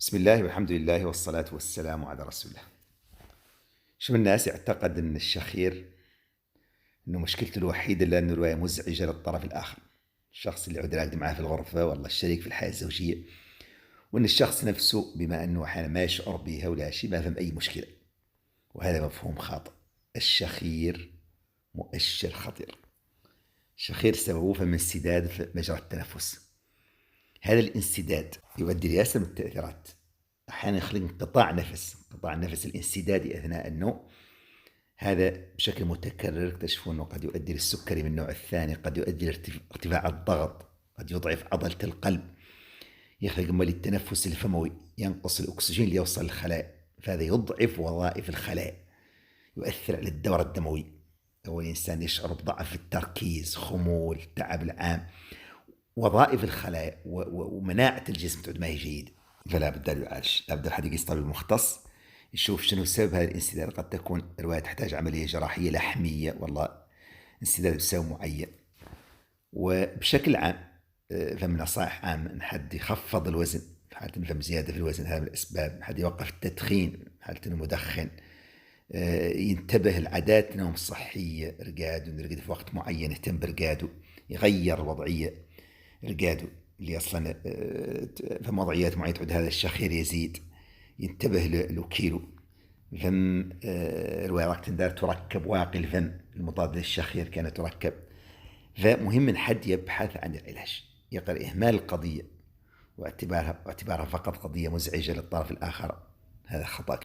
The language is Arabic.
بسم الله والحمد لله والصلاة والسلام على رسول الله. شوف، الناس يعتقد أن الشخير أنه مشكلته الوحيدة لأنه رواية مزعجة للطرف الآخر، الشخص اللي عود راقد معاه في الغرفة والله الشريك في الحياة الزوجية، وأن الشخص نفسه بما أنه أحيانا ما يشعر بها ولا شيء ما فهم أي مشكلة، وهذا مفهوم خاطئ. الشخير مؤشر خطير. الشخير سببه فهم انسداد في مجرى التنفس. هذا الانسداد يؤدي لياسر من التأثيرات، أحيانا يخلق انقطاع النفس الانسدادي أثناء النوم. هذا بشكل متكرر اكتشفوا أنه قد يؤدي للسكري من النوع الثاني، قد يؤدي لارتفاع الضغط، قد يضعف عضلة القلب، يخلق ملي التنفس الفموي، ينقص الأكسجين ليوصل للخلايا، فهذا يضعف وظائف الخلايا، يؤثر على الدورة الدموية. هو الإنسان يشعر بضعف التركيز، خمول، تعب العام، وظائف الخلايا ومناعة الجسم تعود ما هي جيدة، فلا بد أن يعالج، لا بد الحد يقيس طبيب مختص يشوف شنو سبب هذا الانسداد. قد تكون الرواية تحتاج عملية جراحية لحمية، والله انسداد بسبب معين. وبشكل عام فمن نصائح عام أن حد يخفض الوزن في حالة أنه فم زيادة في الوزن، هذا من الأسباب. حد يوقف التدخين في حالة أنه مدخن، ينتبه لعادات نوم صحية، رقاد يرقد في وقت معين، يهتم برقاده، يغير الوضعية. رقاده اللي أصلا في وضعيات معينة تعود هذا الشخير يزيد، ينتبه له كيلو. فم رواية راكتندار تركب واقي الفم المضاد للشخير كانت تركب. فمهم ان حد يبحث عن العلاج، يقرأ إهمال القضية واعتبارها فقط قضية مزعجة للطرف الآخر، هذا خطأ.